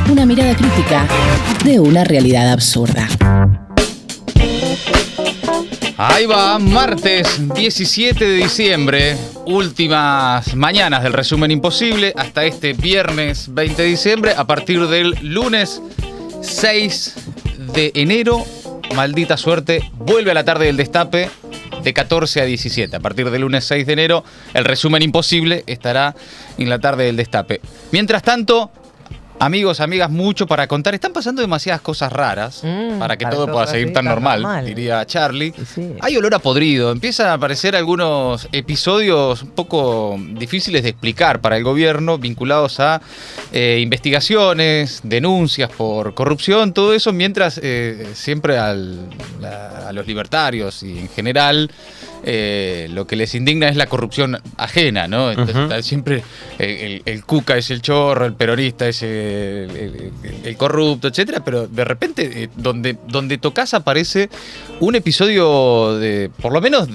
Una mirada crítica de una realidad absurda. Ahí va, martes 17 de diciembre, últimas mañanas del resumen imposible, hasta este viernes 20 de diciembre, a partir del lunes 6 de enero, maldita suerte, vuelve a la tarde del destape de 14 a 17. A partir del lunes 6 de enero, el resumen imposible estará en la tarde del destape. Mientras tanto, amigos, amigas, mucho para contar. Están pasando demasiadas cosas raras para que todo pueda seguir tan normal, diría Charlie. Sí. Hay olor a podrido. Empiezan a aparecer algunos episodios un poco difíciles de explicar para el gobierno, vinculados a investigaciones, denuncias por corrupción, todo eso, mientras siempre a los libertarios y en general lo que les indigna es la corrupción ajena, ¿no? Entonces, siempre el cuca es el chorro, el peronista es el corrupto, etcétera, pero de repente donde tocas aparece un episodio de, por lo menos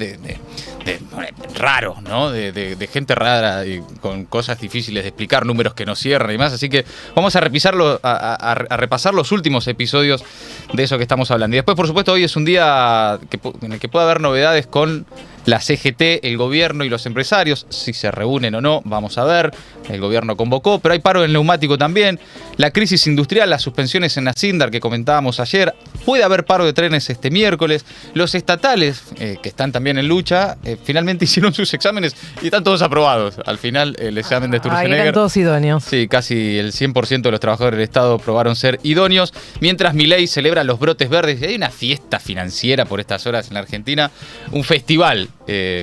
raro, ¿no? De gente rara y con cosas difíciles de explicar, números que no cierran y más. Así que vamos a repasar los últimos episodios de eso que estamos hablando. Y después, por supuesto, hoy es un día en el que puede haber novedades con la CGT, el gobierno y los empresarios, si se reúnen o no, vamos a ver. El gobierno convocó, pero hay paro en neumático también. La crisis industrial, las suspensiones en Asindar que comentábamos ayer. Puede haber paro de trenes este miércoles. Los estatales, que están también en lucha, finalmente hicieron sus exámenes y están todos aprobados. Al final, el examen de Sturzenegger. Eran todos idóneos. Sí, casi el 100% de los trabajadores del Estado probaron ser idóneos. Mientras Milei celebra los brotes verdes. Y hay una fiesta financiera por estas horas en la Argentina. Un festival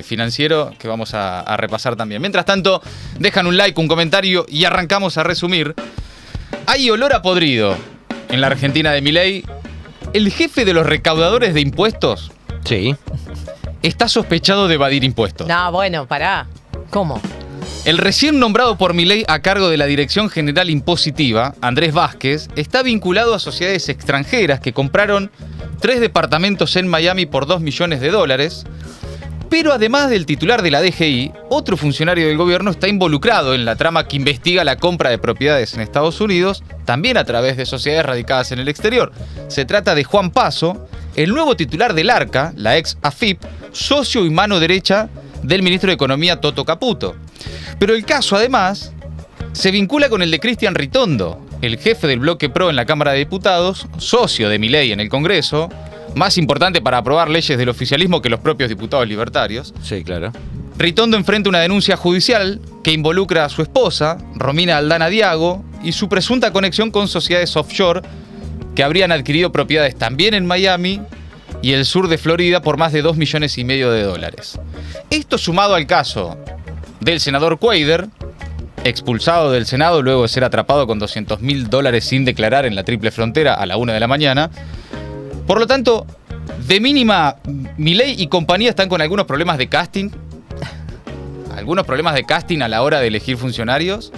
financiero que vamos a repasar también. Mientras tanto, dejan un like, un comentario y arrancamos a resumir. Hay olor a podrido en la Argentina de Milei. El jefe de los recaudadores de impuestos está sospechado de evadir impuestos. No, bueno, pará. ¿Cómo? El recién nombrado por Milei a cargo de la Dirección General Impositiva, Andrés Vázquez, está vinculado a sociedades extranjeras que compraron 3 departamentos en Miami por $2 millones. Pero además del titular de la DGI, otro funcionario del gobierno está involucrado en la trama que investiga la compra de propiedades en Estados Unidos, también a través de sociedades radicadas en el exterior. Se trata de Juan Paso, el nuevo titular del ARCA, la ex AFIP, socio y mano derecha del ministro de Economía Toto Caputo. Pero el caso, además, se vincula con el de Cristian Ritondo, el jefe del bloque PRO en la Cámara de Diputados, socio de Milei en el Congreso, más importante para aprobar leyes del oficialismo que los propios diputados libertarios. Sí, claro. Ritondo enfrenta una denuncia judicial que involucra a su esposa, Romina Aldana Diago, y su presunta conexión con sociedades offshore que habrían adquirido propiedades también en Miami y el sur de Florida por más de $2,5 millones. Esto sumado al caso del senador Cuadra, expulsado del Senado luego de ser atrapado con $200,000 sin declarar en la triple frontera a la 1 de la mañana. Por lo tanto, de mínima, Milei y compañía están con algunos problemas de casting. Algunos problemas de casting a la hora de elegir funcionarios.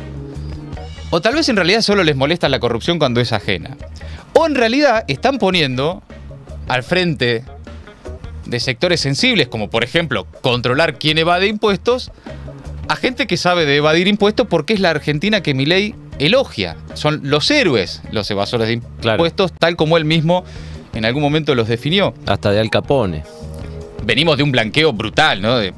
O tal vez en realidad solo les molesta la corrupción cuando es ajena. O en realidad están poniendo al frente de sectores sensibles, como por ejemplo controlar quién evade impuestos, a gente que sabe de evadir impuestos porque es la Argentina que Milei elogia. Son los héroes, los evasores de impuestos, tal como él mismo en algún momento los definió. Hasta de Al Capone. Venimos de un blanqueo brutal, ¿no? De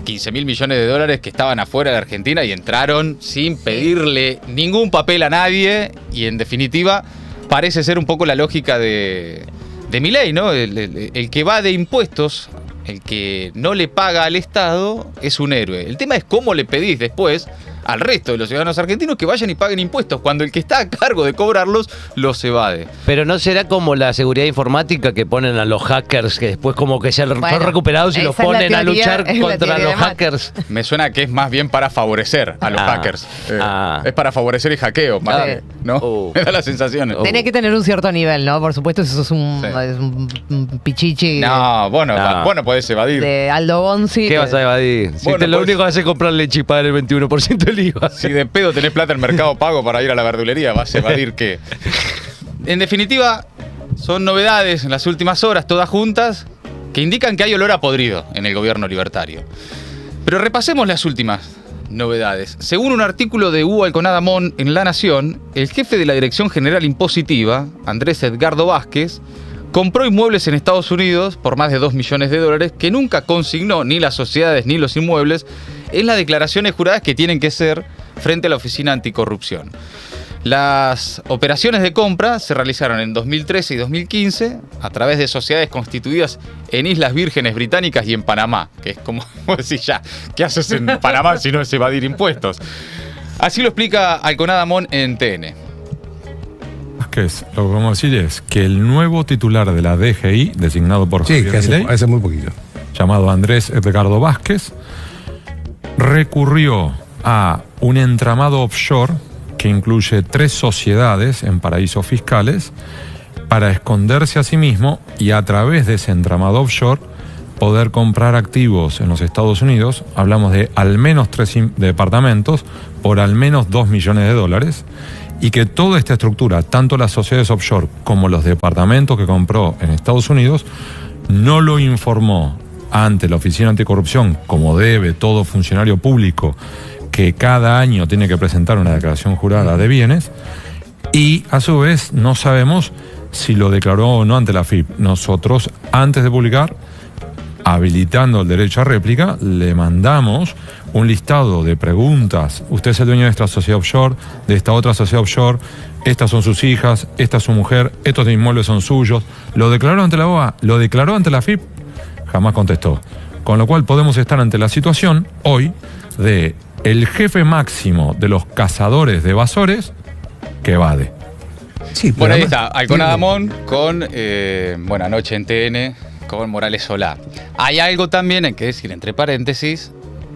$15,000 millones que estaban afuera de la Argentina y entraron sin pedirle ningún papel a nadie. Y en definitiva, parece ser un poco la lógica de Milei, ¿no? El que va de impuestos, el que no le paga al Estado, es un héroe. El tema es cómo le pedís después al resto de los ciudadanos argentinos que vayan y paguen impuestos, cuando el que está a cargo de cobrarlos los evade. Pero no será como la seguridad informática que ponen a los hackers, que después como que ya son recuperados y los ponen a luchar contra los hackers. Me suena que es más bien para favorecer a los hackers. Es para favorecer el hackeo, más bien, ¿no? Me da la sensación. Tenés que tener un cierto nivel, ¿no? Por supuesto, eso es un pichichi. No, bueno, podés evadir. De Aldo Bonzi. ¿Qué vas a evadir? Si Bueno, lo único que haces es comprar leche y pagar el 21% del IVA. Si de pedo tenés plata en Mercado Pago para ir a la verdulería, vas a evadir qué. En definitiva, son novedades en las últimas horas, todas juntas, que indican que hay olor a podrido en el gobierno libertario. Pero repasemos las últimas. novedades. Según un artículo de Hugo Alconada Mon en La Nación, el jefe de la Dirección General Impositiva, Andrés Edgardo Vázquez, compró inmuebles en Estados Unidos por más de $2 millones que nunca consignó ni las sociedades ni los inmuebles en las declaraciones juradas que tienen que ser frente a la Oficina Anticorrupción. Las operaciones de compra se realizaron en 2013 y 2015 a través de sociedades constituidas en Islas Vírgenes Británicas y en Panamá, que es como decir ya, ¿qué haces en Panamá si no es evadir impuestos? Así lo explica Alconada Mon en TN. Lo que vamos a decir es que el nuevo titular de la DGI, designado por Javier Milei, hace muy poquito, llamado Andrés Edgardo Vázquez, recurrió a un entramado offshore que incluye 3 sociedades en paraísos fiscales para esconderse a sí mismo y a través de ese entramado offshore poder comprar activos en los Estados Unidos. Hablamos de al menos 3 departamentos por al menos $2 millones, y que toda esta estructura, tanto las sociedades offshore como los departamentos que compró en Estados Unidos, no lo informó ante la Oficina Anticorrupción, como debe todo funcionario público que cada año tiene que presentar una declaración jurada de bienes, y a su vez no sabemos si lo declaró o no ante la AFIP. Nosotros, antes de publicar, habilitando el derecho a réplica, le mandamos un listado de preguntas. Usted es el dueño de esta sociedad offshore, de esta otra sociedad offshore, estas son sus hijas, esta es su mujer, estos inmuebles son suyos. ¿Lo declaró ante la OA? ¿Lo declaró ante la AFIP? Jamás contestó. Con lo cual podemos estar ante la situación hoy de el jefe máximo de los cazadores de evasores que evade. Sí, bueno, ahí está, Alconada Mon con, anoche en TN, con Morales Solá. Hay algo también, hay que decir entre paréntesis,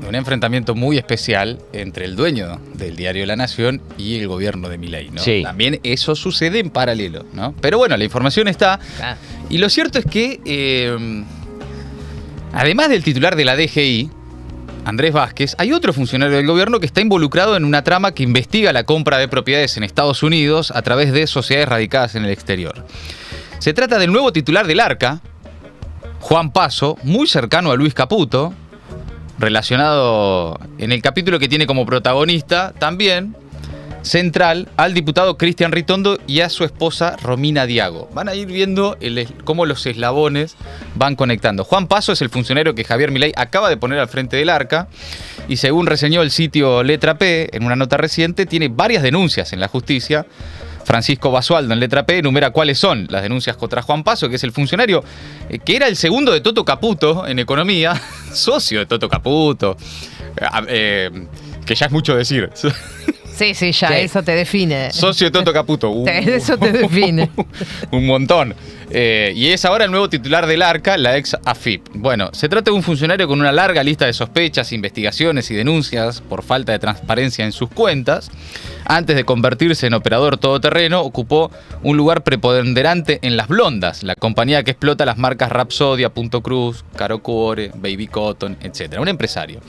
un enfrentamiento muy especial entre el dueño del diario La Nación y el gobierno de Milei, ¿no? Sí. También eso sucede en paralelo, ¿no? Pero bueno, la información está. Y lo cierto es que, además del titular de la DGI, Andrés Vázquez, hay otro funcionario del gobierno que está involucrado en una trama que investiga la compra de propiedades en Estados Unidos a través de sociedades radicadas en el exterior. Se trata del nuevo titular del Arca, Juan Paso, muy cercano a Luis Caputo, relacionado en el capítulo que tiene como protagonista también central al diputado Cristian Ritondo y a su esposa Romina Diago. Van a ir viendo cómo los eslabones van conectando. Juan Paso es el funcionario que Javier Milei acaba de poner al frente del Arca y, según reseñó el sitio Letra P en una nota reciente, tiene varias denuncias en la justicia. Francisco Basualdo en Letra P enumera cuáles son las denuncias contra Juan Paso, que es el funcionario que era el segundo de Toto Caputo en economía, socio de Toto Caputo, que ya es mucho decir. Sí, ya, eso te define. Socio de Toto Caputo. Eso te define. Un montón. Y es ahora el nuevo titular del Arca, la ex AFIP. Bueno, se trata de un funcionario con una larga lista de sospechas, investigaciones y denuncias por falta de transparencia en sus cuentas. Antes de convertirse en operador todoterreno, ocupó un lugar preponderante en Las Blondas, la compañía que explota las marcas Rapsodia, Punto Cruz, Caro Cuore, Baby Cotton, etc. Un empresario.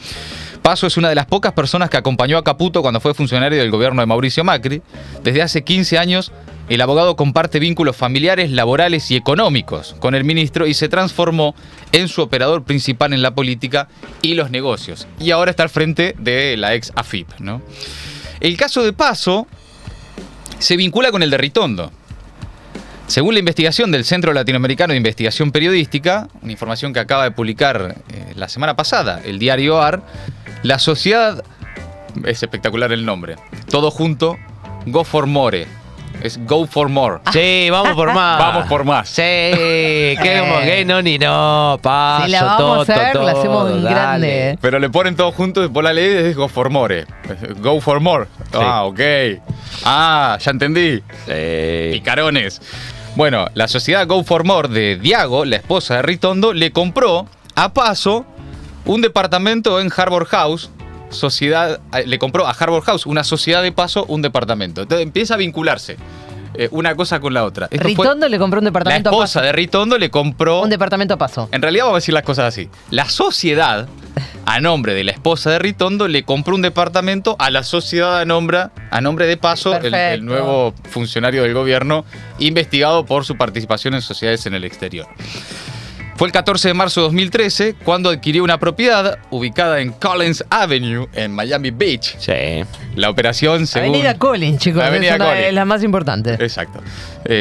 Paso es una de las pocas personas que acompañó a Caputo cuando fue funcionario del gobierno de Mauricio Macri. Desde hace 15 años, el abogado comparte vínculos familiares, laborales y económicos con el ministro y se transformó en su operador principal en la política y los negocios. Y ahora está al frente de la ex AFIP, ¿no? El caso de Paso se vincula con el de Ritondo. Según la investigación del Centro Latinoamericano de Investigación Periodística, una información que acaba de publicar la semana pasada el diario AR, la sociedad, es espectacular el nombre, todo junto, Go for More. Es Go for More. Sí, vamos por más. Vamos por más. Sí, que no ni no, Paso, si la vamos a hacer, todo, la hacemos en dale. grande. Pero le ponen todo junto, por la ley es Go for More. Go for More. Sí. Ah, ok. Ah, ya entendí. Sí. Picarones. Bueno, la sociedad Go for More de Diago, la esposa de Ritondo, le compró a Paso un departamento en Harbor House. Le compró a Harbor House, una sociedad de Paso, un departamento. Entonces empieza a vincularse una cosa con la otra. Ritondo le compró un departamento a Paso. La esposa de Ritondo le compró un departamento a Paso. En realidad vamos a decir las cosas así. La sociedad, a nombre de la esposa de Ritondo, le compró un departamento a la sociedad a nombre de Paso, el nuevo funcionario del gobierno, investigado por su participación en sociedades en el exterior. Fue el 14 de marzo de 2013 cuando adquirió una propiedad ubicada en Collins Avenue, en Miami Beach. Sí. La operación, según... Avenida Collins, chicos, Avenida Collins. Es la más importante. Exacto.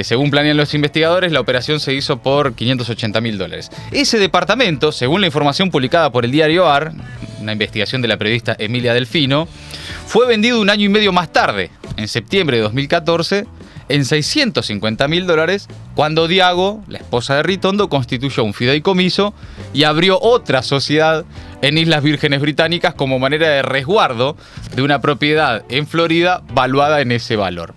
Según planean los investigadores, la operación se hizo por $580.000. Ese departamento, según la información publicada por el diario AR, una investigación de la periodista Emilia Delfino, fue vendido un año y medio más tarde, en septiembre de 2014, en $650.000, cuando Diago, la esposa de Ritondo, constituyó un fideicomiso y abrió otra sociedad en Islas Vírgenes Británicas como manera de resguardo de una propiedad en Florida valuada en ese valor.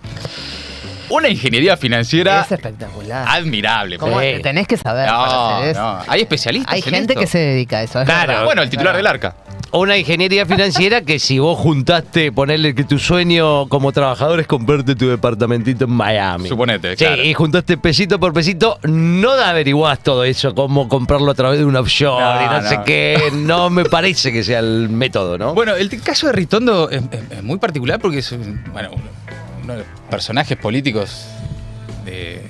Una ingeniería financiera es espectacular. Admirable. ¿Cómo? Tenés que saber para hacer eso. No. Hay especialistas Hay en gente esto. que se dedica a eso. Claro. Bueno, el titular del Arca. Una ingeniería financiera que si vos juntaste, ponerle que tu sueño como trabajador es comprarte tu departamentito en Miami. Suponete, Sí, claro. y juntaste pesito por pesito, no averiguás todo eso, cómo comprarlo a través de un offshore No, y no sé no. qué. No me parece que sea el método, ¿no? Bueno, el caso de Ritondo es muy particular porque es uno de los personajes políticos de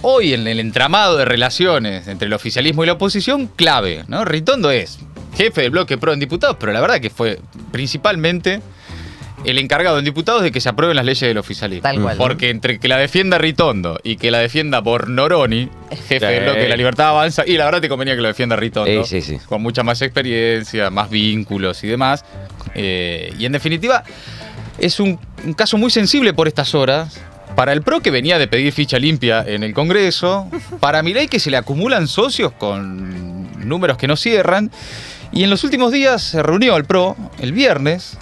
hoy en el entramado de relaciones entre el oficialismo y la oposición clave, ¿no? Ritondo es jefe del bloque PRO en diputados, pero la verdad que fue principalmente el encargado en diputados de que se aprueben las leyes del oficialismo. Tal cual. Porque entre que la defienda Ritondo y que la defienda Bornoroni, jefe Sí. del bloque de la Libertad Avanza, y la verdad te convenía que lo defienda Ritondo, Sí. con mucha más experiencia, más vínculos y demás. Y en definitiva, es un caso muy sensible por estas horas. Para el PRO, que venía de pedir ficha limpia en el Congreso, para Milei, que se le acumulan socios con números que no cierran, y en los últimos días se reunió el PRO, el viernes,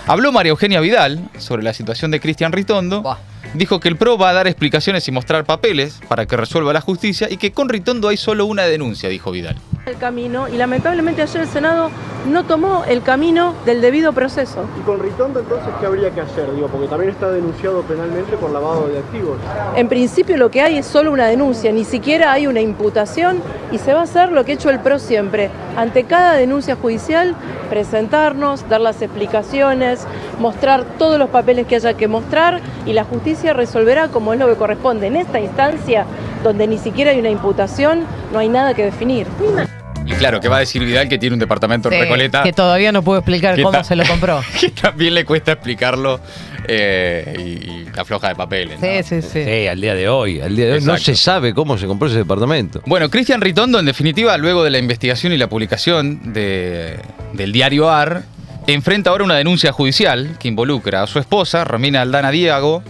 habló María Eugenia Vidal sobre la situación de Cristian Ritondo, Buah. dijo que el PRO va a dar explicaciones y mostrar papeles para que resuelva la justicia y que con Ritondo hay solo una denuncia, dijo Vidal. El camino, y lamentablemente ayer el Senado no tomó el camino del debido proceso. ¿Y con Ritondo entonces qué habría que hacer? Digo, porque también está denunciado penalmente por lavado de activos. En principio lo que hay es solo una denuncia, ni siquiera hay una imputación, y se va a hacer lo que ha hecho el PRO siempre. Ante cada denuncia judicial, presentarnos, dar las explicaciones, mostrar todos los papeles que haya que mostrar, y la justicia resolverá como es lo que corresponde. En esta instancia, donde ni siquiera hay una imputación, no hay nada que definir. Y claro, que va a decir Vidal que tiene un departamento en Sí, Recoleta. que todavía no puedo explicar ¿Qué cómo tal? se lo compró. Que también le cuesta explicarlo y la floja de papeles, ¿no? Sí. Sí, al día de hoy. No Exacto. se sabe cómo se compró ese departamento. Bueno, Cristian Ritondo, en definitiva, luego de la investigación y la publicación del diario AR, enfrenta ahora una denuncia judicial que involucra a su esposa, Romina Aldana Diago,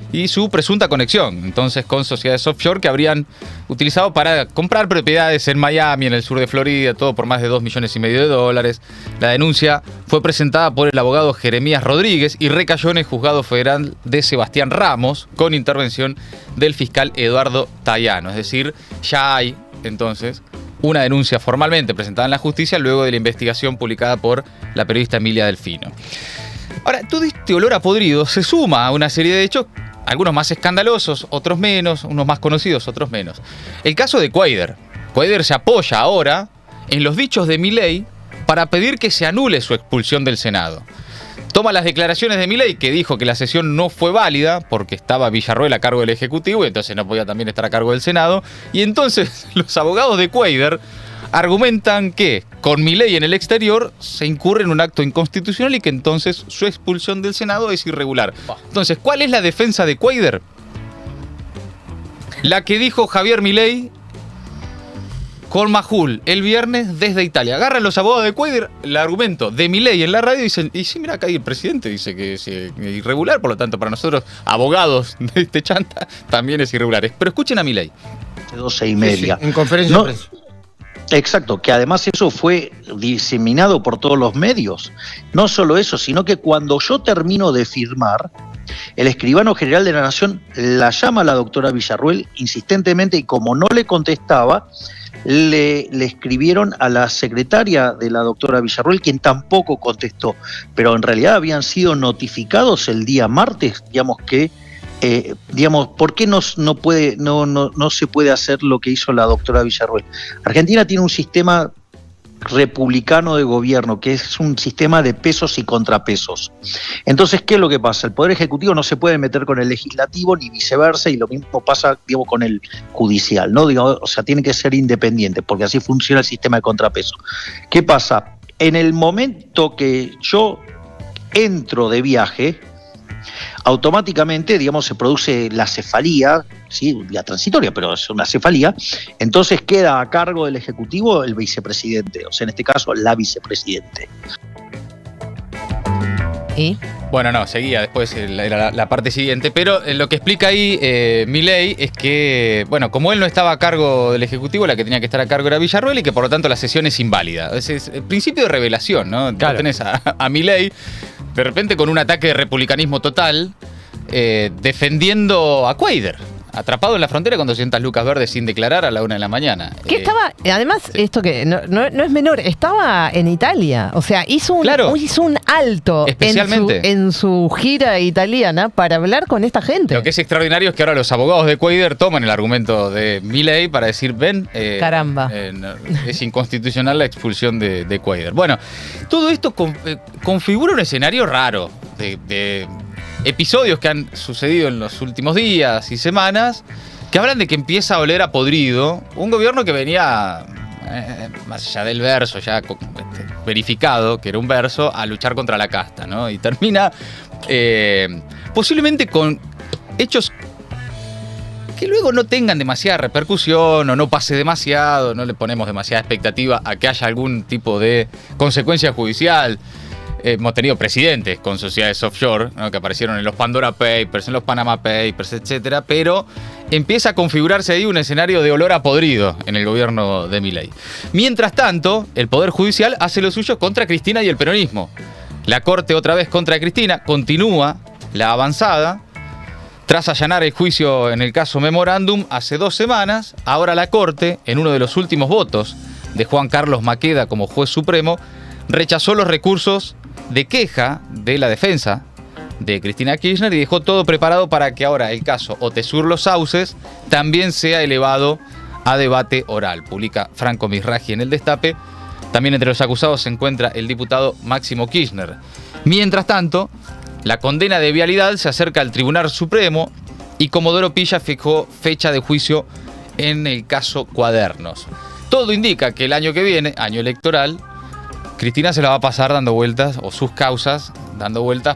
y su presunta conexión, entonces, con sociedades offshore que habrían utilizado para comprar propiedades en Miami, en el sur de Florida, todo por más de $2,5 millones. La denuncia fue presentada por el abogado Jeremías Rodríguez y recayó en el juzgado federal de Sebastián Ramos, con intervención del fiscal Eduardo Tayano. Es decir, ya hay, entonces, una denuncia formalmente presentada en la justicia luego de la investigación publicada por la periodista Emilia Delfino. Ahora, todo este olor a podrido se suma a una serie de hechos, algunos más escandalosos, otros menos, unos más conocidos, otros menos. El caso de Cuadra. Cuadra se apoya ahora en los dichos de Milei para pedir que se anule su expulsión del Senado. Toma las declaraciones de Milei, que dijo que la sesión no fue válida porque estaba Villarroel a cargo del Ejecutivo y entonces no podía también estar a cargo del Senado. Y entonces los abogados de Cuadra argumentan que con Milei en el exterior se incurre en un acto inconstitucional y que entonces su expulsión del Senado es irregular. Entonces, ¿cuál es la defensa de Cuadra? La que dijo Javier Milei con Majul el viernes desde Italia. Agarran los abogados de Cuadra el argumento de Milei en la radio y dicen, y sí, mira, acá hay el presidente dice que es irregular, por lo tanto para nosotros, abogados de este chanta, también es irregular. Pero escuchen a Milei. 12:30. Sí, en conferencia de prensa. Exacto, que además eso fue diseminado por todos los medios. No solo eso, sino que cuando yo termino de firmar, el escribano general de la Nación la llama a la doctora Villarroel insistentemente y como no le contestaba, le escribieron a la secretaria de la doctora Villarroel, quien tampoco contestó, pero en realidad habían sido notificados el día martes, digamos que ¿por qué no se puede hacer lo que hizo la doctora Villarroel? Argentina tiene un sistema republicano de gobierno, que es un sistema de pesos y contrapesos. Entonces, ¿qué es lo que pasa? El Poder Ejecutivo no se puede meter con el Legislativo ni viceversa, y lo mismo pasa, digo, con el Judicial, ¿no? Digo, o sea, tiene que ser independiente, porque así funciona el sistema de contrapeso. ¿Qué pasa? En el momento que yo entro de viaje, automáticamente, digamos, se produce la cefalía, sí, vía transitoria, pero es una cefalía, entonces queda a cargo del Ejecutivo el vicepresidente, o sea, en este caso, la vicepresidente. ¿Y? Bueno, no, seguía después era la parte siguiente, pero lo que explica ahí Milei es que, bueno, como él no estaba a cargo del Ejecutivo, la que tenía que estar a cargo era Villarroel, y que por lo tanto la sesión es inválida. Es el principio de revelación, ¿no? Claro. Tenés a Milei, de repente con un ataque de republicanismo total, defendiendo a Quader, atrapado en la frontera con 200 lucas verdes sin declarar a la 1 de la mañana. Que estaba, además, sí. Esto que no es menor, estaba en Italia. O sea, hizo un alto en su gira italiana para hablar con esta gente. Lo que es extraordinario es que ahora los abogados de Quader toman el argumento de Milei para decir, ven, caramba, es inconstitucional la expulsión de Quader. Bueno, todo esto configura un escenario raro de episodios que han sucedido en los últimos días y semanas que hablan de que empieza a oler a podrido un gobierno que venía, más allá del verso, ya verificado que era un verso, a luchar contra la casta, ¿no? Y termina posiblemente con hechos que luego no tengan demasiada repercusión o no pase demasiado, no le ponemos demasiada expectativa a que haya algún tipo de consecuencia judicial. Hemos tenido presidentes con sociedades offshore, ¿no?, que aparecieron en los Pandora Papers, en los Panama Papers, etcétera, pero empieza a configurarse ahí un escenario de olor a podrido en el gobierno de Milei. Mientras tanto, el Poder Judicial hace lo suyo contra Cristina y el peronismo. La Corte otra vez contra Cristina, continúa la avanzada. Tras allanar el juicio en el caso Memorándum hace 2 semanas, ahora la Corte, en uno de los últimos votos de Juan Carlos Maqueda como juez supremo, rechazó los recursos de queja de la defensa de Cristina Kirchner y dejó todo preparado para que ahora el caso Otesur Los Sauces también sea elevado a debate oral. Publica Franco Misragi en El Destape. También entre los acusados se encuentra el diputado Máximo Kirchner. Mientras tanto, la condena de vialidad se acerca al Tribunal Supremo y Comodoro Pilla fijó fecha de juicio en el caso Cuadernos. Todo indica que el año que viene, año electoral, Cristina se la va a pasar dando vueltas, o sus causas, dando vueltas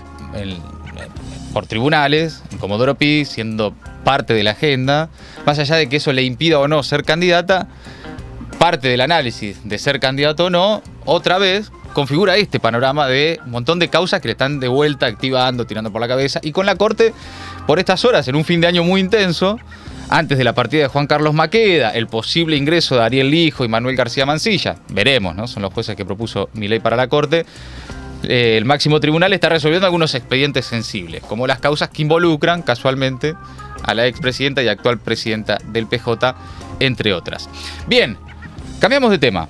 por tribunales, en Comodoro Pi, siendo parte de la agenda. Más allá de que eso le impida o no ser candidata, parte del análisis de ser candidato o no, otra vez configura este panorama de un montón de causas que le están de vuelta activando, tirando por la cabeza. Y con la Corte, por estas horas, en un fin de año muy intenso, antes de la partida de Juan Carlos Maqueda, el posible ingreso de Ariel Lijo y Manuel García Mansilla, veremos, ¿no? Son los jueces que propuso Milei para la Corte. El máximo tribunal está resolviendo algunos expedientes sensibles, como las causas que involucran, casualmente, a la expresidenta y actual presidenta del PJ, entre otras. Bien, cambiamos de tema.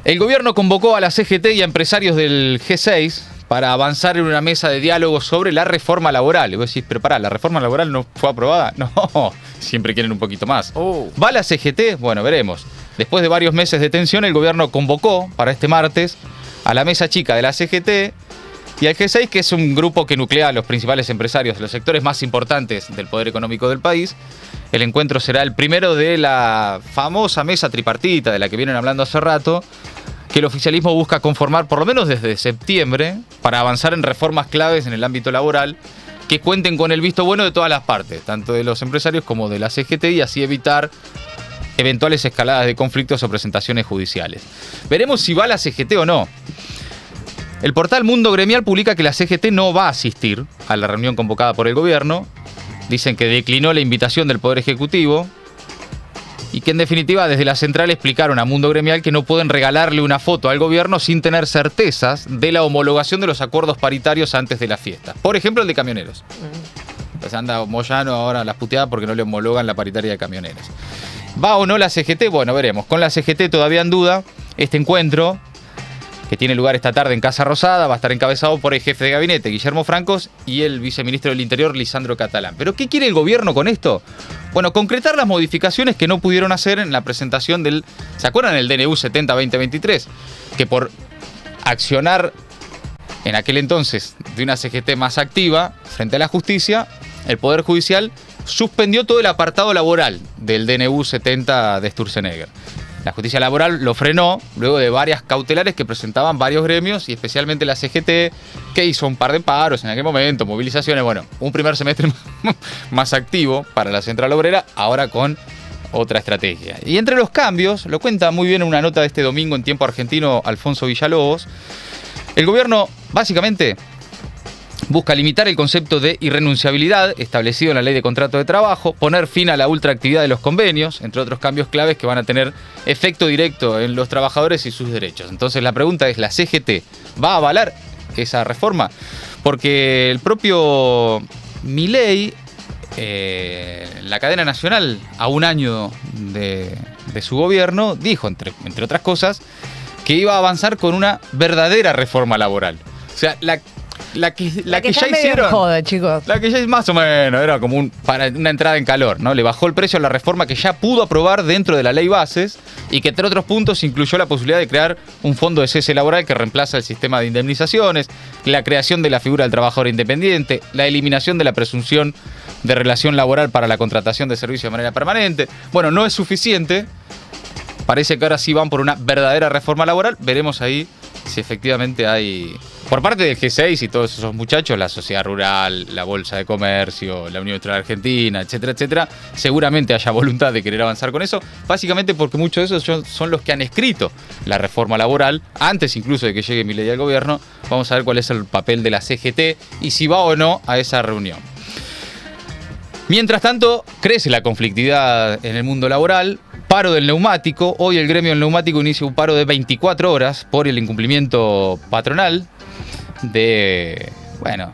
El gobierno convocó a la CGT y a empresarios del G6 para avanzar en una mesa de diálogo sobre la reforma laboral. Y vos decís, pero pará, ¿la reforma laboral no fue aprobada? No, siempre quieren un poquito más. ¿Va la CGT? Bueno, veremos. Después de varios meses de tensión, el gobierno convocó para este martes a la mesa chica de la CGT y al G6, que es un grupo que nuclea a los principales empresarios de los sectores más importantes del poder económico del país. El encuentro será el primero de la famosa mesa tripartita de la que vienen hablando hace rato, que el oficialismo busca conformar por lo menos desde septiembre para avanzar en reformas claves en el ámbito laboral que cuenten con el visto bueno de todas las partes, tanto de los empresarios como de la CGT, y así evitar eventuales escaladas de conflictos o presentaciones judiciales. Veremos si va la CGT o no. El portal Mundo Gremial publica que la CGT no va a asistir a la reunión convocada por el gobierno. Dicen que declinó la invitación del Poder Ejecutivo y que en definitiva desde la central explicaron a Mundo Gremial que no pueden regalarle una foto al gobierno sin tener certezas de la homologación de los acuerdos paritarios antes de la fiesta. Por ejemplo, el de camioneros. Pues anda Moyano ahora a las puteadas porque no le homologan la paritaria de camioneros. ¿Va o no la CGT? Bueno, veremos. Con la CGT todavía en duda. Este encuentro, que tiene lugar esta tarde en Casa Rosada, va a estar encabezado por el jefe de gabinete, Guillermo Francos, y el viceministro del Interior, Lisandro Catalán. ¿Pero qué quiere el gobierno con esto? Bueno, concretar las modificaciones que no pudieron hacer en la presentación del... ¿Se acuerdan del DNU 70-2023? Que por accionar en aquel entonces de una CGT más activa frente a la justicia, el Poder Judicial suspendió todo el apartado laboral del DNU 70 de Sturzenegger. La justicia laboral lo frenó luego de varias cautelares que presentaban varios gremios y especialmente la CGT, que hizo un par de paros en aquel momento, movilizaciones, bueno, un primer semestre más activo para la Central Obrera, ahora con otra estrategia. Y entre los cambios, lo cuenta muy bien en una nota de este domingo en Tiempo Argentino Alfonso Villalobos, el gobierno básicamente busca limitar el concepto de irrenunciabilidad establecido en la Ley de Contrato de Trabajo, poner fin a la ultraactividad de los convenios, entre otros cambios claves que van a tener efecto directo en los trabajadores y sus derechos. Entonces la pregunta es, ¿la CGT va a avalar esa reforma? Porque el propio Milei, la cadena nacional, a un año de su gobierno, dijo, entre otras cosas, que iba a avanzar con una verdadera reforma laboral. O sea, la que ya hicieron, joda, chicos. La que ya más o menos era como para una entrada en calor, ¿no? Le bajó el precio a la reforma que ya pudo aprobar dentro de la ley bases y que entre otros puntos incluyó la posibilidad de crear un fondo de cese laboral que reemplaza el sistema de indemnizaciones, la creación de la figura del trabajador independiente, la eliminación de la presunción de relación laboral para la contratación de servicios de manera permanente. Bueno, no es suficiente. Parece que ahora sí van por una verdadera reforma laboral. Veremos ahí si efectivamente hay, por parte del G6 y todos esos muchachos, la Sociedad Rural, la Bolsa de Comercio, la Unión Industrial Argentina, etcétera, etcétera, seguramente haya voluntad de querer avanzar con eso, básicamente porque muchos de esos son los que han escrito la reforma laboral, antes incluso de que llegue Milei al gobierno. Vamos a ver cuál es el papel de la CGT y si va o no a esa reunión. Mientras tanto, crece la conflictividad en el mundo laboral. Paro del neumático. Hoy el gremio del neumático inicia un paro de 24 horas por el incumplimiento patronal de, bueno,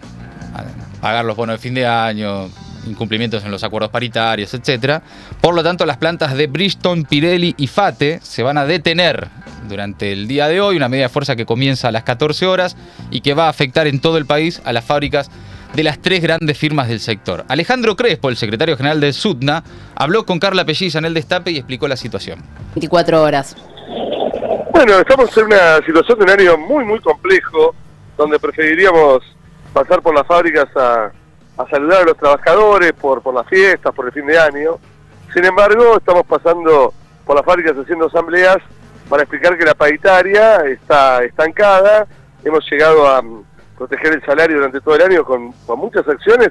pagar los bonos de fin de año, incumplimientos en los acuerdos paritarios, etc. Por lo tanto, las plantas de Bridgestone, Pirelli y FATE se van a detener durante el día de hoy, una medida de fuerza que comienza a las 14 horas y que va a afectar en todo el país a las fábricas de las tres grandes firmas del sector. Alejandro Crespo, el secretario general del SUTNA, habló con Carla Pelliza en El Destape y explicó la situación. 24 horas. Bueno, estamos en una situación de un año muy, muy complejo, donde preferiríamos pasar por las fábricas a saludar a los trabajadores por las fiestas, por el fin de año. Sin embargo, estamos pasando por las fábricas haciendo asambleas para explicar que la paritaria está estancada. Hemos llegado a proteger el salario durante todo el año con muchas acciones,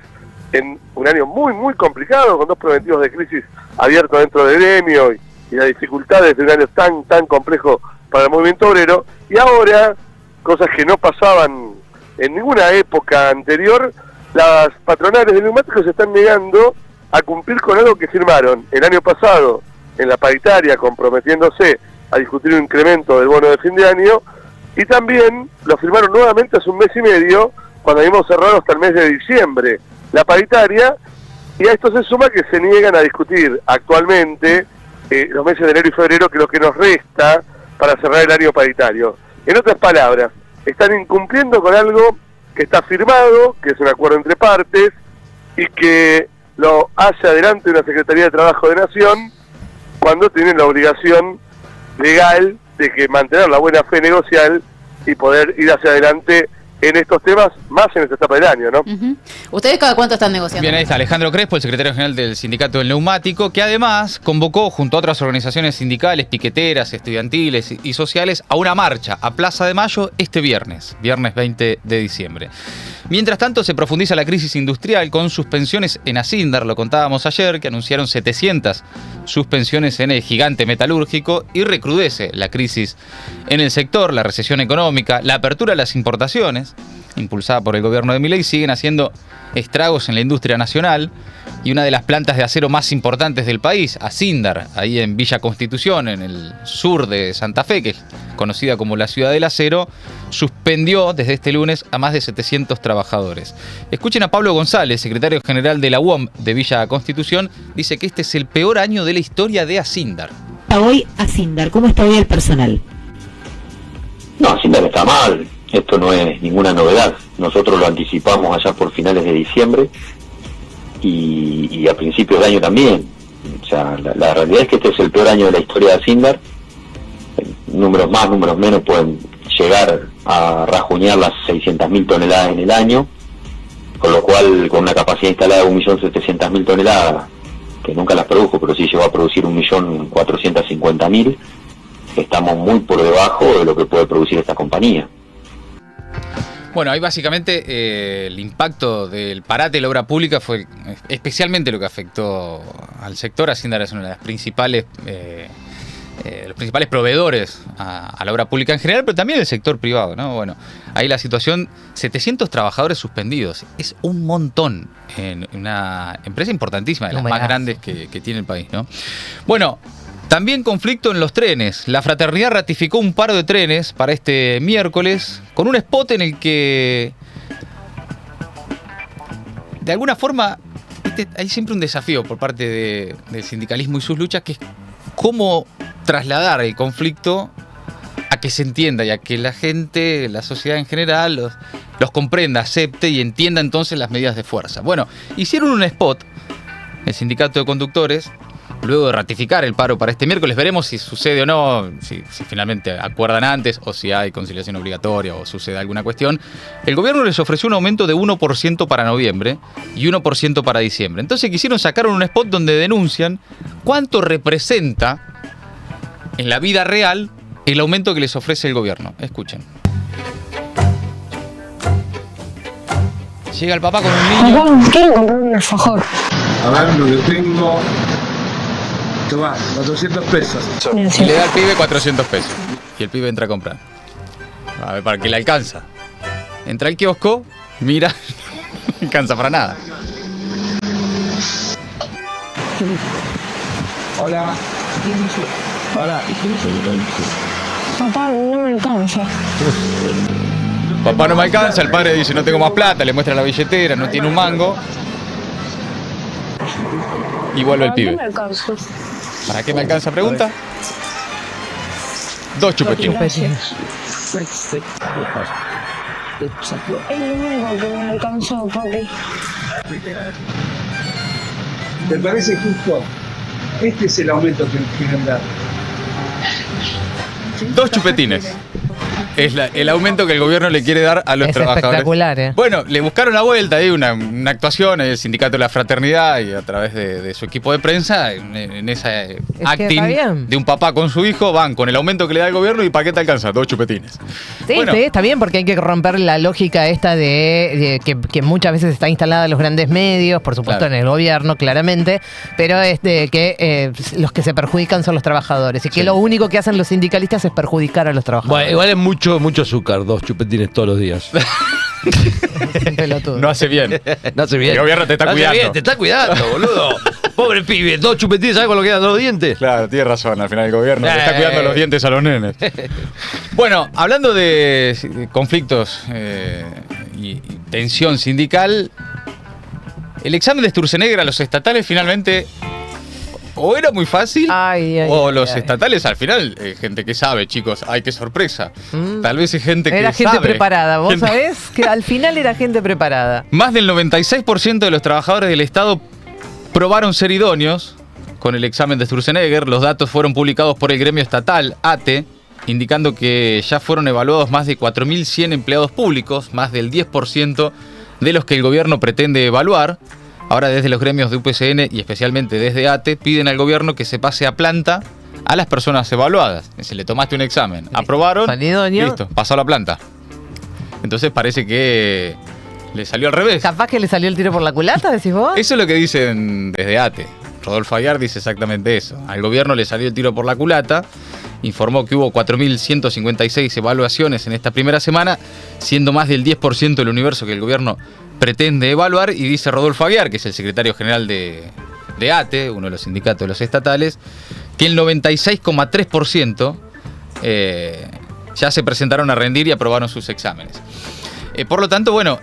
en un año muy, muy complicado, con 2 preventivos de crisis abiertos dentro del gremio y las dificultades de un año tan complejo para el movimiento obrero. Y ahora, cosas que no pasaban en ninguna época anterior, las patronales de neumáticos se están negando a cumplir con algo que firmaron el año pasado en la paritaria, comprometiéndose a discutir un incremento del bono de fin de año, y también lo firmaron nuevamente hace un mes y medio, cuando habíamos cerrado hasta el mes de diciembre la paritaria, y a esto se suma que se niegan a discutir actualmente los meses de enero y febrero, que es lo que nos resta para cerrar el año paritario. En otras palabras, están incumpliendo con algo que está firmado, que es un acuerdo entre partes, y que lo hace adelante una Secretaría de Trabajo de Nación, cuando tienen la obligación legal de que mantener la buena fe negocial y poder ir hacia adelante en estos temas, más en esta etapa del año, ¿no? ¿Ustedes cada cuánto están negociando? Bien, ahí está Alejandro Crespo, el secretario general del Sindicato del Neumático, que además convocó junto a otras organizaciones sindicales, piqueteras, estudiantiles y sociales a una marcha a Plaza de Mayo este viernes 20 de diciembre. Mientras tanto, se profundiza la crisis industrial con suspensiones en Asindar, lo contábamos ayer, que anunciaron 700 suspensiones en el gigante metalúrgico, y recrudece la crisis en el sector, la recesión económica, la apertura de las importaciones, impulsada por el gobierno de Milei, siguen haciendo estragos en la industria nacional, y una de las plantas de acero más importantes del país, Asindar, ahí en Villa Constitución, en el sur de Santa Fe, que es conocida como la ciudad del acero, suspendió desde este lunes a más de 700 trabajadores. Escuchen a Pablo González, secretario general de la UOM de Villa Constitución, dice que este es el peor año de la historia de Asindar. Hoy Asindar, ¿cómo está hoy el personal? No, Asindar está mal, esto no es ninguna novedad. Nosotros lo anticipamos allá por finales de diciembre y a principios de año también. sea, la realidad es que este es el peor año de la historia de Asindar. Números más, números menos pueden llegar a rajuñar las 600.000 toneladas en el año, con lo cual con una capacidad instalada de 1.700.000 toneladas, que nunca las produjo, pero sí llegó a producir 1.450.000, estamos muy por debajo de lo que puede producir esta compañía. Bueno, ahí básicamente el impacto del parate de la obra pública fue especialmente lo que afectó al sector. Asindar es una de las principales los principales proveedores a la obra pública en general, pero también el sector privado, ¿no? Bueno, ahí la situación, 700 trabajadores suspendidos, es un montón en una empresa importantísima, de las más grandes que tiene el país, ¿no? Bueno, también conflicto en los trenes. La fraternidad ratificó un paro de trenes para este miércoles con un spot en el que, de alguna forma, hay siempre un desafío por parte del sindicalismo y sus luchas, que es cómo trasladar el conflicto a que se entienda y a que la gente, la sociedad en general, los comprenda, acepte y entienda entonces las medidas de fuerza. Bueno, hicieron un spot, el sindicato de conductores, luego de ratificar el paro para este miércoles. Veremos si sucede o no, si finalmente acuerdan antes o si hay conciliación obligatoria o sucede alguna cuestión. El gobierno les ofreció un aumento de 1% para noviembre y 1% para diciembre. Entonces sacaron un spot donde denuncian cuánto representa en la vida real el aumento que les ofrece el gobierno. Escuchen. Llega el papá con un niño. Papá, quiero comprar un alfajor. A ver, lo que tengo... Tomá, 400 pesos. Y le da al pibe 400 pesos. Y el pibe entra a comprar. A ver, para que le alcanza. Entra al kiosco, mira, no alcanza para nada. Hola. Hola. Papá, no me alcanza. Papá, no me alcanza. El padre dice, no tengo más plata. Le muestra la billetera, no tiene un mango. Y vuelve el pibe. No me alcanza. ¿Para qué me alcanza? Pregunta. 2 chupetines. Es lo único que me alcanzó, papi. ¿Te parece justo? Este es el aumento que nos quieren dar. 2 chupetines. Es el aumento que el gobierno le quiere dar a los trabajadores. Espectacular, ¿eh? Bueno, le buscaron la vuelta ahí, una actuación en el Sindicato de la Fraternidad y a través de su equipo de prensa, en esa acting de un papá con su hijo, van con el aumento que le da el gobierno y ¿para qué te alcanza? 2 chupetines. Sí, bueno, está bien, porque hay que romper la lógica esta de que muchas veces está instalada en los grandes medios, por supuesto, claro, en el gobierno, claramente, pero es de que los que se perjudican son los trabajadores y que lo único que hacen los sindicalistas es perjudicar a los trabajadores. Bueno, igual es mucho azúcar, 2 chupetines todos los días. No hace bien. No hace bien. El gobierno te está cuidando. Bien, te está cuidando, boludo. Pobre pibe, 2 chupetines, ¿sabes con lo que quedan los dientes? Claro, tienes razón, al final el gobierno le está cuidando los dientes a los nenes. Bueno, hablando de conflictos y tensión sindical, el examen de Sturzenegger a los estatales finalmente o era muy fácil o los estatales al final, gente que sabe, chicos, ay, qué sorpresa. Tal vez es gente que era gente sabe. Preparada, vos sabés que al final era gente preparada. Más del 96% de los trabajadores del Estado probaron ser idóneos con el examen de Sturzenegger. Los datos fueron publicados por el gremio estatal, ATE, indicando que ya fueron evaluados más de 4.100 empleados públicos, más del 10% de los que el gobierno pretende evaluar. Ahora desde los gremios de UPCN y especialmente desde ATE piden al gobierno que se pase a planta a las personas evaluadas. Se le tomaste un examen, aprobaron, listo, pasó a la planta. Entonces parece que le salió al revés. ¿Capaz que le salió el tiro por la culata, decís vos? Eso es lo que dicen desde ATE. Rodolfo Aguiar dice exactamente eso. Al gobierno le salió el tiro por la culata. Informó que hubo 4.156 evaluaciones en esta primera semana, siendo más del 10% del universo que el gobierno pretende evaluar. Y dice Rodolfo Aguiar, que es el secretario general de ATE, uno de los sindicatos de los estatales, que el 96,3% ya se presentaron a rendir y aprobaron sus exámenes. Por lo tanto, bueno,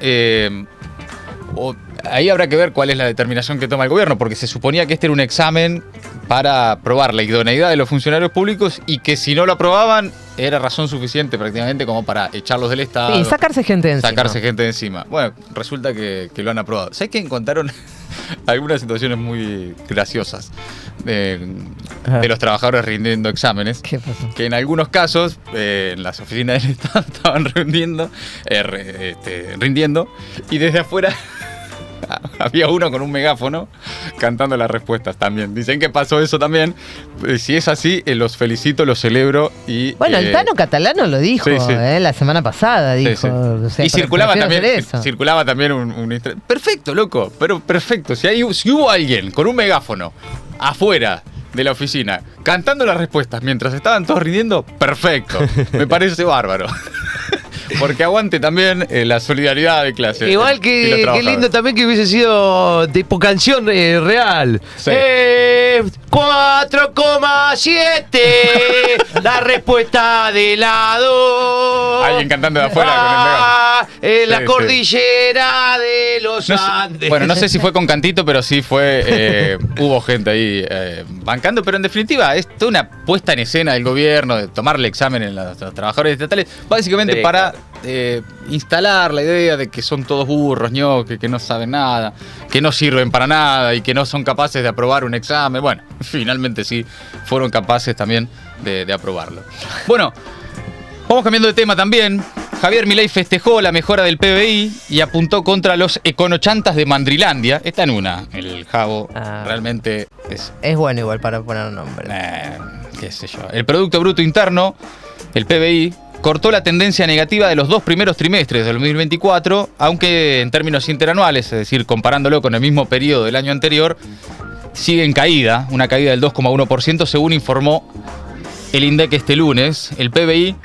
ahí habrá que ver cuál es la determinación que toma el gobierno, porque se suponía que este era un examen para probar la idoneidad de los funcionarios públicos y que si no lo aprobaban era razón suficiente prácticamente como para echarlos del Estado. Sí, sacarse gente de encima. Sacarse gente de encima. Bueno, resulta que lo han aprobado. ¿Sabes qué encontraron algunas situaciones muy graciosas de los trabajadores rindiendo exámenes. ¿Qué pasó? Que en algunos casos, en las oficinas del Estado estaban rindiendo, y desde afuera había uno con un megáfono cantando las respuestas también. Dicen que pasó eso también. Si es así, los felicito, los celebro. Y bueno, el Tano Catalano lo dijo, sí, sí. La semana pasada. Dijo, Sí, sí. O sea, Y circulaba prefiero también un perfecto, loco, pero perfecto. Si hubo alguien con un megáfono afuera de la oficina cantando las respuestas mientras estaban todos rindiendo, perfecto. Me parece bárbaro. Porque aguante también la solidaridad de clase. Igual que qué lindo también que hubiese sido tipo canción real. Sí. 4,7 la respuesta de lado. Alguien cantando de afuera con el megáfono. La Sí, cordillera de los Andes. Bueno, no sé si fue con cantito, pero sí fue. Hubo gente ahí bancando, pero en definitiva es toda una puesta en escena del gobierno de tomarle examen a los trabajadores estatales, básicamente Sí, para instalar la idea de que son todos burros, ñoques, que no saben nada, que no sirven para nada y que no son capaces de aprobar un examen. Bueno, finalmente sí fueron capaces también de aprobarlo. Bueno, vamos cambiando de tema también. Javier Milei festejó la mejora del PBI y apuntó contra los econochantas de Mandrilandia. Está en una, el Javo realmente es bueno igual para poner nombre. Qué sé yo. El Producto Bruto Interno, el PBI, cortó la tendencia negativa de los 2 primeros trimestres del 2024, aunque en términos interanuales, es decir, comparándolo con el mismo periodo del año anterior, sigue en caída, una caída del 2,1%, según informó el INDEC este lunes. El PBI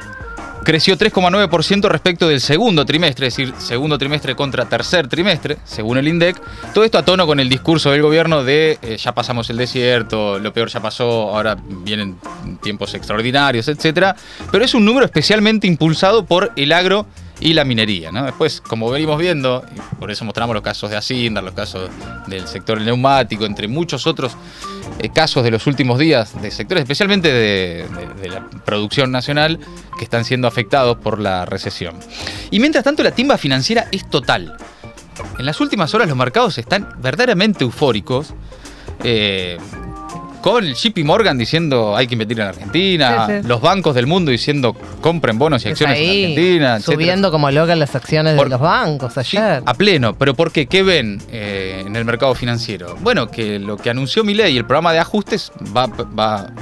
creció 3,9% respecto del segundo trimestre, es decir, segundo trimestre contra tercer trimestre, según el INDEC. Todo esto a tono con el discurso del gobierno de ya pasamos el desierto, lo peor ya pasó, ahora vienen tiempos extraordinarios, etcétera. Pero es un número especialmente impulsado por el agro y la minería, ¿no? Después, como venimos viendo, y por eso mostramos los casos de Asindar, los casos del sector neumático, entre muchos otros casos de los últimos días, de sectores especialmente de la producción nacional, que están siendo afectados por la recesión. Y mientras tanto, la timba financiera es total. En las últimas horas los mercados están verdaderamente eufóricos, con el JP Morgan diciendo hay que invertir en Argentina, Sí. los bancos del mundo diciendo compren bonos y acciones en Argentina, subiendo etcétera. como locas las acciones de los bancos ayer. A pleno, pero ¿por qué? ¿Qué ven en el mercado financiero? Bueno, que lo que anunció Milei y el programa de ajustes va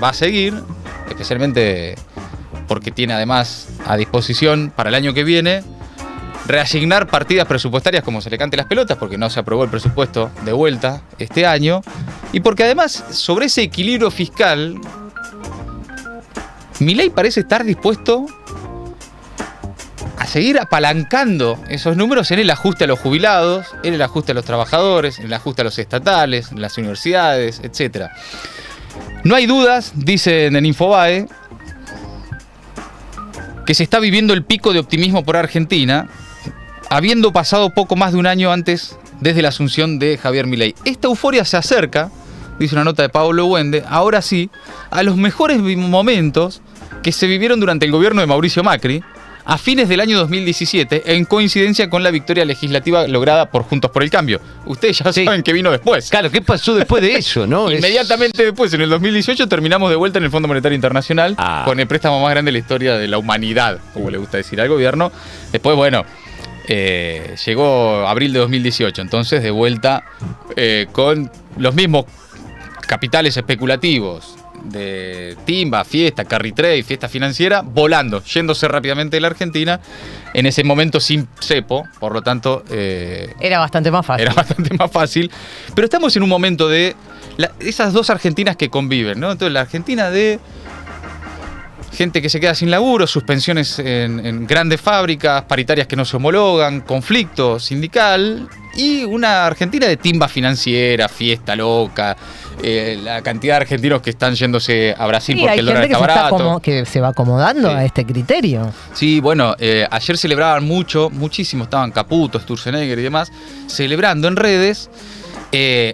a seguir, especialmente porque tiene además a disposición para el año que viene reasignar partidas presupuestarias como se le cante las pelotas, porque no se aprobó el presupuesto de vuelta este año, y porque además sobre ese equilibrio fiscal Milei parece estar dispuesto a seguir apalancando esos números en el ajuste a los jubilados, en el ajuste a los trabajadores, en el ajuste a los estatales, en las universidades, etc. No hay dudas, dicen en Infobae, que se está viviendo el pico de optimismo por Argentina, habiendo pasado poco más de un año antes desde la asunción de Javier Milei. Esta euforia se acerca, dice una nota de Pablo Wende, ahora sí, a los mejores momentos que se vivieron durante el gobierno de Mauricio Macri, a fines del año 2017, en coincidencia con la victoria legislativa lograda por Juntos por el Cambio. Ustedes ya saben qué vino después. Claro, ¿qué pasó después de eso, no? Inmediatamente después, en el 2018, terminamos de vuelta en el Fondo Monetario Internacional con el préstamo más grande de la historia de la humanidad, como le gusta decir al gobierno. Después, bueno, llegó abril de 2018, entonces de vuelta con los mismos capitales especulativos de timba, fiesta, carry trade, fiesta financiera, volando, yéndose rápidamente de la Argentina, en ese momento sin cepo, por lo tanto... era bastante más fácil. Era bastante más fácil, pero estamos en un momento de esas dos Argentinas que conviven, ¿no? Entonces la Argentina de gente que se queda sin laburo, suspensiones en grandes fábricas, paritarias que no se homologan, conflicto sindical, y una Argentina de timba financiera, fiesta loca, la cantidad de argentinos que están yéndose a Brasil porque el dólar está barato. Que se va acomodando a este criterio. Sí, bueno, ayer celebraban muchísimo, estaban Caputo, Sturzenegger y demás, celebrando en redes.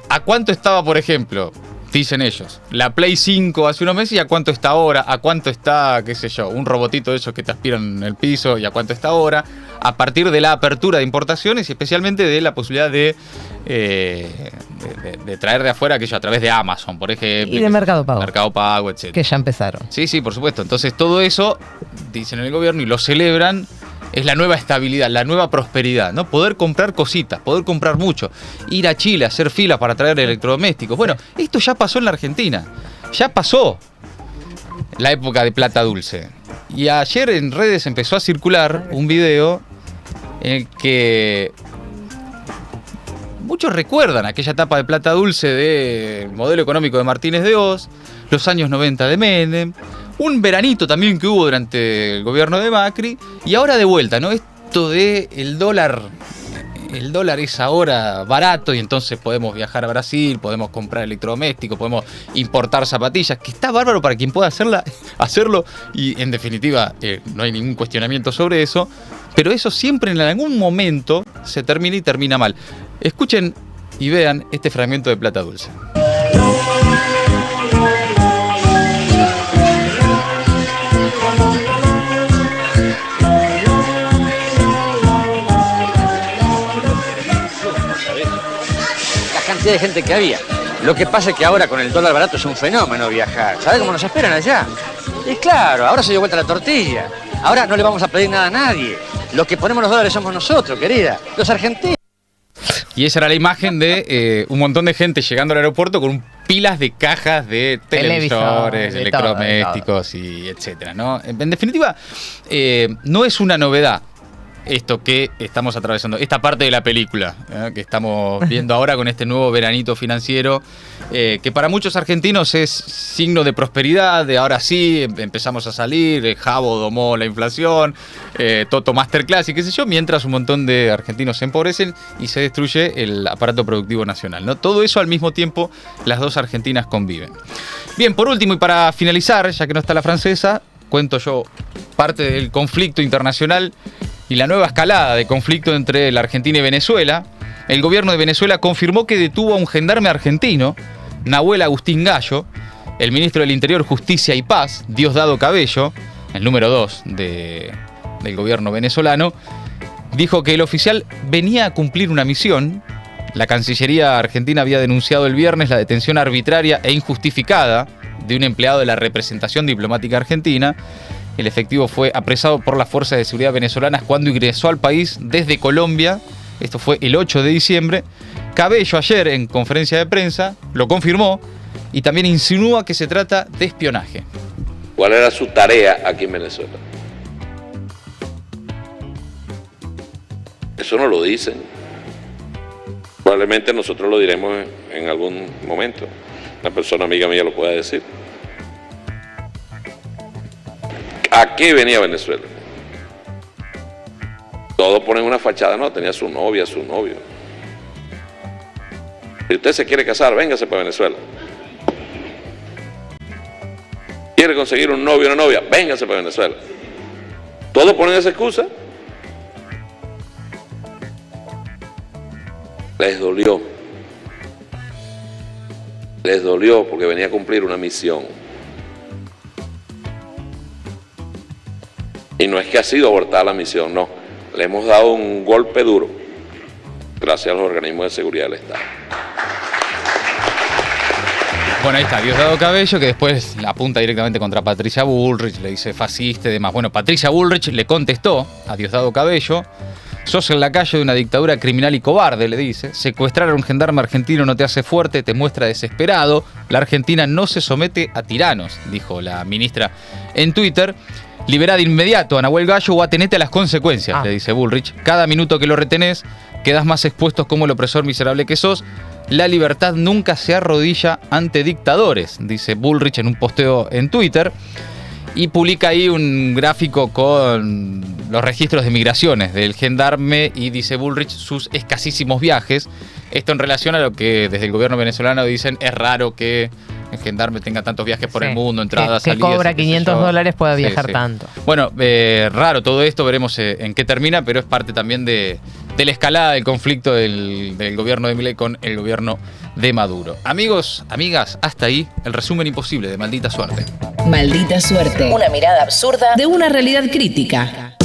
¿A cuánto estaba, por ejemplo, dicen ellos. La Play 5 hace unos meses y a cuánto está ahora, a cuánto está, qué sé yo, un robotito de esos que te aspiran en el piso y a cuánto está ahora, a partir de la apertura de importaciones y especialmente de la posibilidad de traer de afuera aquello a través de Amazon, por ejemplo. Y de Mercado Pago. Mercado Pago, etc. Que ya empezaron. Sí, por supuesto. Entonces todo eso, dicen en el gobierno y lo celebran, es la nueva estabilidad, la nueva prosperidad, ¿no? Poder comprar cositas, poder comprar mucho, ir a Chile, hacer filas para traer electrodomésticos. Bueno, esto ya pasó en la Argentina, ya pasó la época de plata dulce. Y ayer en redes empezó a circular un video en el que muchos recuerdan aquella etapa de plata dulce del modelo económico de Martínez de Hoz, los años 90 de Menem, un veranito también que hubo durante el gobierno de Macri, y ahora de vuelta, ¿no? Esto de el dólar es ahora barato y entonces podemos viajar a Brasil, podemos comprar electrodomésticos, podemos importar zapatillas, que está bárbaro para quien pueda hacerlo, y en definitiva no hay ningún cuestionamiento sobre eso, pero eso siempre en algún momento se termina y termina mal. Escuchen y vean este fragmento de Plata Dulce. De gente que había. Lo que pasa es que ahora con el dólar barato es un fenómeno viajar. ¿Sabes cómo nos esperan allá? Y claro, ahora se dio vuelta la tortilla. Ahora no le vamos a pedir nada a nadie. Los que ponemos los dólares somos nosotros, querida. Los argentinos. Y esa era la imagen de un montón de gente llegando al aeropuerto con pilas de cajas de televisores, electrodomésticos y etcétera, ¿no? En definitiva, no es una novedad esto que estamos atravesando, esta parte de la película que estamos viendo ahora con este nuevo veranito financiero, que para muchos argentinos es signo de prosperidad, de ahora sí, empezamos a salir, Jabo domó la inflación, Toto Masterclass y qué sé yo, mientras un montón de argentinos se empobrecen y se destruye el aparato productivo nacional, ¿no? Todo eso al mismo tiempo, las dos Argentinas conviven. Bien, por último y para finalizar, ya que no está la francesa, cuento yo parte del conflicto internacional y la nueva escalada de conflicto entre la Argentina y Venezuela. El gobierno de Venezuela confirmó que detuvo a un gendarme argentino, Nahuel Agustín Gallo. El ministro del Interior, Justicia y Paz, Diosdado Cabello, el número 2 del gobierno venezolano, dijo que el oficial venía a cumplir una misión. La Cancillería argentina había denunciado el viernes la detención arbitraria e injustificada de un empleado de la representación diplomática argentina. El efectivo fue apresado por las fuerzas de seguridad venezolanas cuando ingresó al país desde Colombia. Esto fue el 8 de diciembre. Cabello ayer en conferencia de prensa lo confirmó y también insinúa que se trata de espionaje. ¿Cuál era su tarea aquí en Venezuela? Eso no lo dicen. Probablemente nosotros lo diremos en algún momento. Una persona amiga mía lo puede decir. ¿A qué venía Venezuela? Todos ponen una fachada, no, tenía su novia, su novio. Si usted se quiere casar, véngase para Venezuela. ¿Quiere conseguir un novio o una novia? Véngase para Venezuela. Todos ponen esa excusa. Les dolió. Les dolió porque venía a cumplir una misión. Y no es que ha sido abortada la misión, no. Le hemos dado un golpe duro gracias a los organismos de seguridad del Estado. Bueno, ahí está, Diosdado Cabello, que después la apunta directamente contra Patricia Bullrich, le dice fascista y demás. Bueno, Patricia Bullrich le contestó a Diosdado Cabello: sos el lacayo de una dictadura criminal y cobarde, le dice. Secuestrar a un gendarme argentino no te hace fuerte, te muestra desesperado. La Argentina no se somete a tiranos, dijo la ministra en Twitter. Liberá de inmediato a Nahuel Gallo o atenete a las consecuencias, le dice Bullrich. Cada minuto que lo retenés, quedás más expuestos como el opresor miserable que sos. La libertad nunca se arrodilla ante dictadores, dice Bullrich en un posteo en Twitter. Y publica ahí un gráfico con los registros de migraciones del gendarme y dice Bullrich sus escasísimos viajes. Esto en relación a lo que desde el gobierno venezolano dicen, es raro que el gendarme tenga tantos viajes por el mundo, entradas, que salidas. Que cobra $500 pueda viajar tanto. Bueno, raro todo esto, veremos en qué termina, pero es parte también de de la escalada del conflicto del gobierno de Milei con el gobierno de Maduro. Amigos, amigas, hasta ahí el resumen imposible de Maldita Suerte. Maldita Suerte. Una mirada absurda de una realidad crítica.